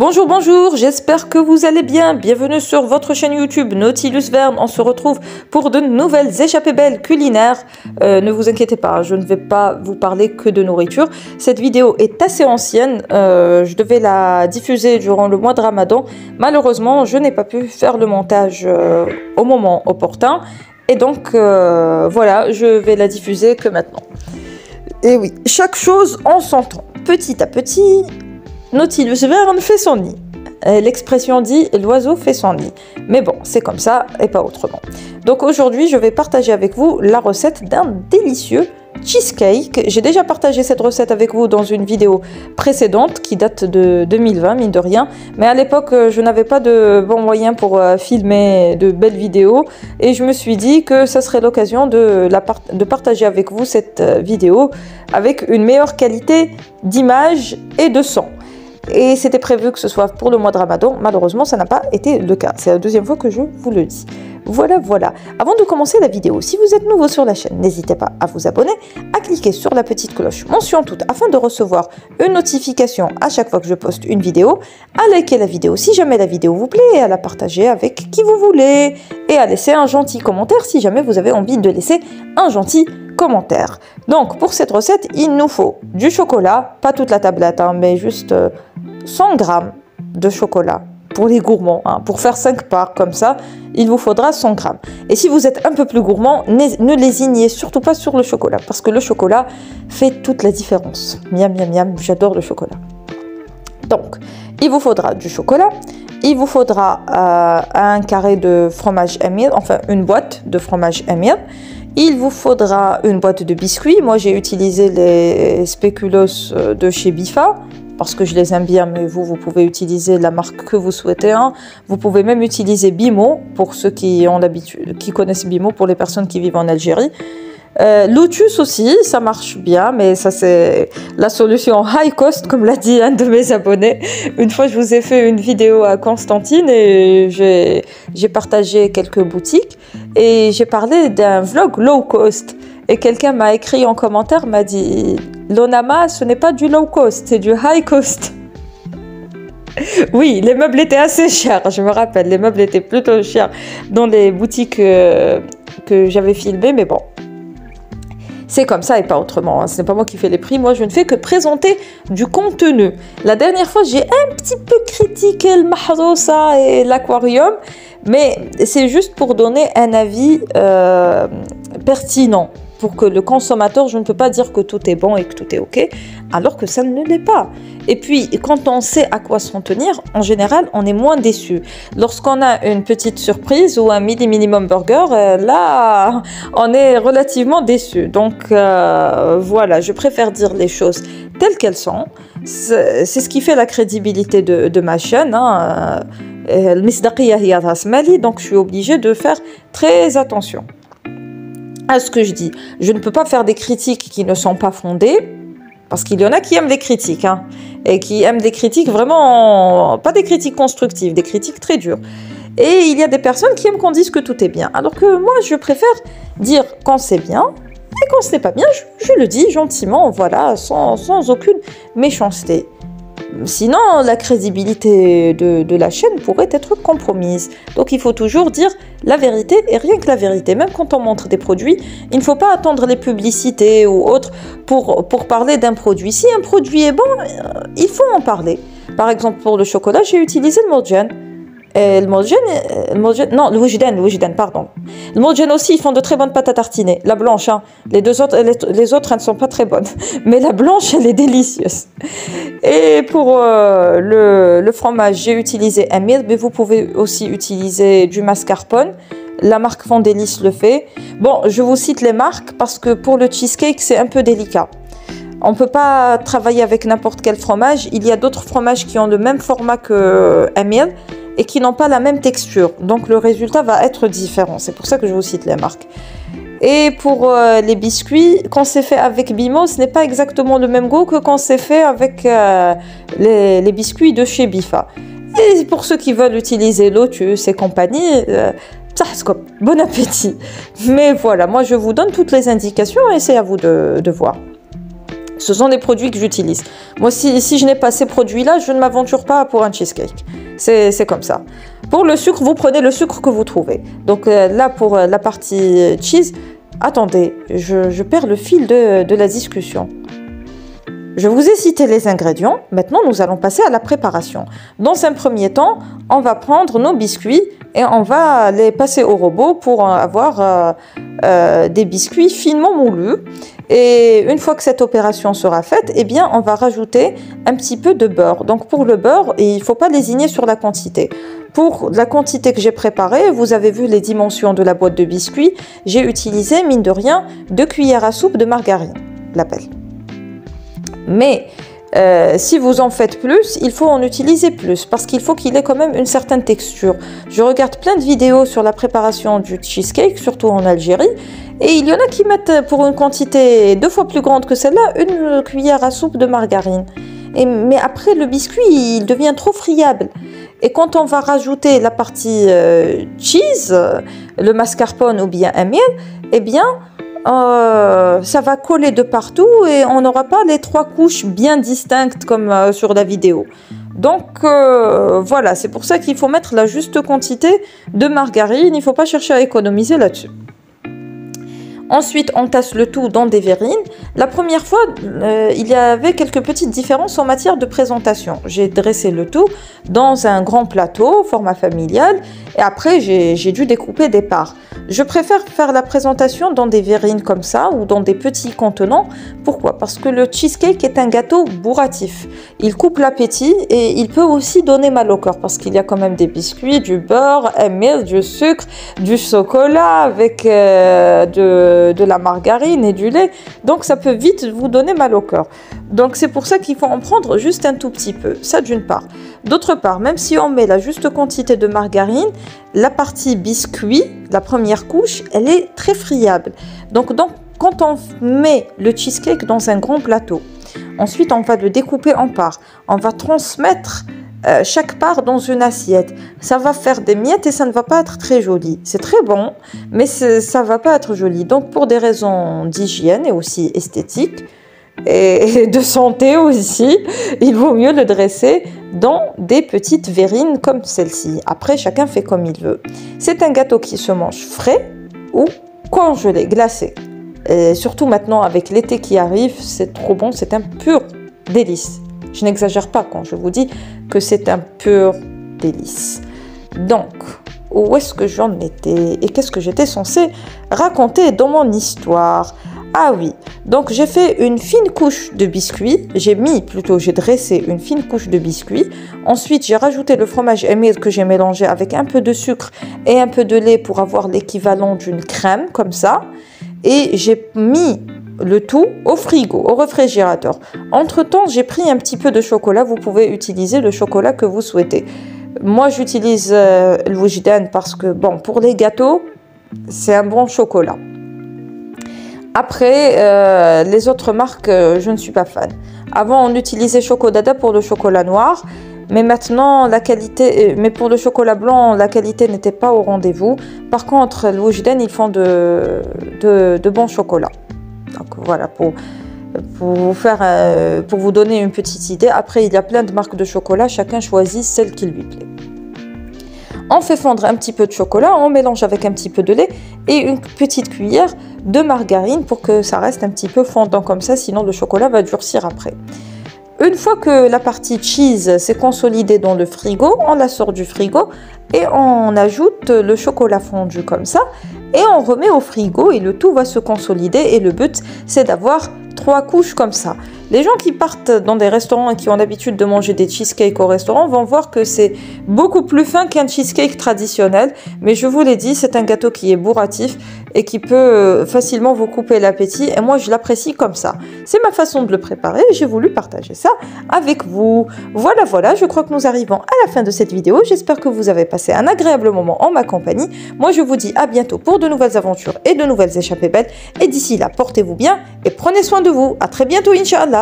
Bonjour, bonjour, j'espère que vous allez bien. Bienvenue sur votre chaîne YouTube Nautilus Verne. On se retrouve pour de nouvelles échappées belles culinaires. Ne vous inquiétez pas, je ne vais pas vous parler que de nourriture. Cette vidéo est assez ancienne. Je devais la diffuser durant le mois de Ramadan. Malheureusement, je n'ai pas pu faire le montage au moment opportun. Et donc, voilà, je vais la diffuser que maintenant. Et oui, chaque chose en son temps. Petit à petit, Nautilus Verne fait son nid. L'expression dit « l'oiseau fait son nid ». Mais bon, c'est comme ça et pas autrement. Donc aujourd'hui, je vais partager avec vous la recette d'un délicieux cheesecake. J'ai déjà partagé cette recette avec vous dans une vidéo précédente qui date de 2020, mine de rien. Mais à l'époque, je n'avais pas de bons moyens pour filmer de belles vidéos. Et je me suis dit que ça serait l'occasion de partager avec vous cette vidéo avec une meilleure qualité d'image et de son. Et c'était prévu que ce soit pour le mois de Ramadan. Malheureusement, ça n'a pas été le cas. C'est la deuxième fois que je vous le dis. Voilà. Avant de commencer la vidéo, si vous êtes nouveau sur la chaîne, n'hésitez pas à vous abonner, à cliquer sur la petite cloche mention toute afin de recevoir une notification à chaque fois que je poste une vidéo, à liker la vidéo si jamais la vidéo vous plaît, et à la partager avec qui vous voulez, et à laisser un gentil commentaire si jamais vous avez envie de laisser un gentil commentaire. Donc pour cette recette, il nous faut du chocolat, pas toute la tablette, mais juste 100 g de chocolat. Pour les gourmands, pour faire 5 parts comme ça, il vous faudra 100 g. Et si vous êtes un peu plus gourmand, ne lésignez surtout pas sur le chocolat, parce que le chocolat fait toute la différence. Miam, miam, miam, j'adore le chocolat. Donc, il vous faudra du chocolat, il vous faudra un carré de fromage Emile, enfin une boîte de fromage Emile. Il vous faudra une boîte de biscuits. Moi, j'ai utilisé les spéculoos de chez Bifa, parce que je les aime bien, mais vous pouvez utiliser la marque que vous souhaitez. Vous pouvez même utiliser Bimo, pour ceux qui ont l'habitude, qui connaissent Bimo, pour les personnes qui vivent en Algérie. Lotus aussi, ça marche bien, mais ça c'est la solution high cost, comme l'a dit un de mes abonnés. Une fois, je vous ai fait une vidéo à Constantine et j'ai partagé quelques boutiques et j'ai parlé d'un vlog low cost. Et quelqu'un m'a écrit en commentaire, m'a dit « Lonama, ce n'est pas du low cost, c'est du high cost ». Oui, les meubles étaient assez chers, je me rappelle. Les meubles étaient plutôt chers dans les boutiques que j'avais filmées, mais bon. C'est comme ça et pas autrement. Ce n'est pas moi qui fais les prix. Moi, je ne fais que présenter du contenu. La dernière fois, j'ai un petit peu critiqué le Mahrousa et l'aquarium, mais c'est juste pour donner un avis pertinent. Pour que le consommateur, je ne peux pas dire que tout est bon et que tout est OK, alors que ça ne l'est pas. Et puis, quand on sait à quoi s'en tenir, en général, on est moins déçu. Lorsqu'on a une petite surprise ou un minimum burger, là, on est relativement déçu. Donc, voilà, je préfère dire les choses telles qu'elles sont. C'est ce qui fait la crédibilité de ma chaîne. Donc, je suis obligée de faire très attention à ce que je dis. Je ne peux pas faire des critiques qui ne sont pas fondées, parce qu'il y en a qui aiment les critiques, et qui aiment des critiques vraiment, pas des critiques constructives, des critiques très dures. Et il y a des personnes qui aiment qu'on dise que tout est bien, alors que moi, je préfère dire quand c'est bien, et quand ce n'est pas bien, je le dis gentiment, voilà, sans aucune méchanceté. Sinon, la crédibilité de la chaîne pourrait être compromise. Donc, il faut toujours dire la vérité et rien que la vérité. Même quand on montre des produits, il ne faut pas attendre les publicités ou autres pour parler d'un produit. Si un produit est bon, il faut en parler. Par exemple, pour le chocolat, j'ai utilisé le Mojan. Le Wujdan, pardon. Le Mojan aussi, ils font de très bonnes pâtes à tartiner. La blanche, les autres, elles ne sont pas très bonnes. Mais la blanche, elle est délicieuse. Et pour le fromage, j'ai utilisé Emile, mais vous pouvez aussi utiliser du mascarpone. La marque Fondélis le fait. Bon, je vous cite les marques parce que pour le cheesecake, c'est un peu délicat. On ne peut pas travailler avec n'importe quel fromage. Il y a d'autres fromages qui ont le même format que Emile et qui n'ont pas la même texture. Donc le résultat va être différent. C'est pour ça que je vous cite les marques. Et pour les biscuits, quand c'est fait avec Bimo, ce n'est pas exactement le même goût que quand c'est fait avec les biscuits de chez Bifa. Et pour ceux qui veulent utiliser Lotus et compagnie, bon appétit. Mais voilà, moi je vous donne toutes les indications et c'est à vous de voir. Ce sont des produits que j'utilise. Moi, si je n'ai pas ces produits-là, je ne m'aventure pas pour un cheesecake. C'est comme ça. Pour le sucre, vous prenez le sucre que vous trouvez. Donc là, pour la partie cheese, attendez, je perds le fil de la discussion. Je vous ai cité les ingrédients. Maintenant, nous allons passer à la préparation. Dans un premier temps, on va prendre nos biscuits et on va les passer au robot pour avoir des biscuits finement moulus. Et une fois que cette opération sera faite, eh bien, on va rajouter un petit peu de beurre. Donc, pour le beurre, il ne faut pas lésigner sur la quantité. Pour la quantité que j'ai préparée, vous avez vu les dimensions de la boîte de biscuits. J'ai utilisé, mine de rien, 2 cuillères à soupe de margarine, l'appelle. Mais si vous en faites plus, il faut en utiliser plus parce qu'il faut qu'il ait quand même une certaine texture. Je regarde plein de vidéos sur la préparation du cheesecake, surtout en Algérie, et il y en a qui mettent pour une quantité 2 fois plus grande que celle-là, 1 cuillère à soupe de margarine. Mais après, le biscuit, il devient trop friable. Et quand on va rajouter la partie cheese, le mascarpone ou bien un miel, eh bien, ça va coller de partout et on n'aura pas les 3 couches bien distinctes comme sur la vidéo. Donc voilà, c'est pour ça qu'il faut mettre la juste quantité de margarine, il ne faut pas chercher à économiser là-dessus. Ensuite, on tasse le tout dans des verrines. La première fois, il y avait quelques petites différences en matière de présentation. J'ai dressé le tout dans un grand plateau, format familial, et après, j'ai dû découper des parts. Je préfère faire la présentation dans des verrines comme ça ou dans des petits contenants. Pourquoi? Parce que le cheesecake est un gâteau bourratif. Il coupe l'appétit et il peut aussi donner mal au corps parce qu'il y a quand même des biscuits, du beurre, un miel, du sucre, du chocolat avec de la margarine et du lait. Donc ça peut vite vous donner mal au corps. Donc c'est pour ça qu'il faut en prendre juste un tout petit peu. Ça d'une part. D'autre part, même si on met la juste quantité de margarine, la partie biscuit, la première couche, elle est très friable. Donc quand on met le cheesecake dans un grand plateau, ensuite on va le découper en parts. On va transmettre chaque part dans une assiette. Ça va faire des miettes et ça ne va pas être très joli. C'est très bon, mais ça ne va pas être joli. Donc pour des raisons d'hygiène et aussi esthétiques, et de santé aussi, il vaut mieux le dresser dans des petites verrines comme celle-ci. Après, chacun fait comme il veut. C'est un gâteau qui se mange frais ou congelé, glacé. Et surtout maintenant avec l'été qui arrive, c'est trop bon, c'est un pur délice. Je n'exagère pas quand je vous dis que c'est un pur délice. Donc, où est-ce que j'en étais et qu'est-ce que j'étais censée raconter dans mon histoire? Ah oui, donc j'ai fait une fine couche de biscuits, j'ai dressé une fine couche de biscuits. Ensuite, j'ai rajouté le fromage émiel que j'ai mélangé avec un peu de sucre et un peu de lait pour avoir l'équivalent d'une crème, comme ça. Et j'ai mis le tout au frigo, au réfrigérateur. Entre-temps, j'ai pris un petit peu de chocolat, vous pouvez utiliser le chocolat que vous souhaitez. Moi, j'utilise le Wujdan parce que, bon, pour les gâteaux, c'est un bon chocolat. Après, les autres marques, je ne suis pas fan. Avant, on utilisait Choco-Dada pour le chocolat noir, mais maintenant, mais pour le chocolat blanc, la qualité n'était pas au rendez-vous. Par contre, le Wujdan, ils font de bons chocolats. Donc voilà, pour vous donner une petite idée. Après, il y a plein de marques de chocolat, chacun choisit celle qui lui plaît. On fait fondre un petit peu de chocolat, on mélange avec un petit peu de lait et une petite cuillère de margarine pour que ça reste un petit peu fondant comme ça, sinon le chocolat va durcir après. Une fois que la partie cheese s'est consolidée dans le frigo, on la sort du frigo et on ajoute le chocolat fondu comme ça et on remet au frigo et le tout va se consolider et le but c'est d'avoir 3 couches comme ça. Les gens qui partent dans des restaurants et qui ont l'habitude de manger des cheesecakes au restaurant vont voir que c'est beaucoup plus fin qu'un cheesecake traditionnel. Mais je vous l'ai dit, c'est un gâteau qui est bourratif et qui peut facilement vous couper l'appétit. Et moi, je l'apprécie comme ça. C'est ma façon de le préparer et j'ai voulu partager ça avec vous. Voilà, je crois que nous arrivons à la fin de cette vidéo. J'espère que vous avez passé un agréable moment en ma compagnie. Moi, je vous dis à bientôt pour de nouvelles aventures et de nouvelles échappées belles. Et d'ici là, portez-vous bien et prenez soin de vous. À très bientôt, Inch'Allah.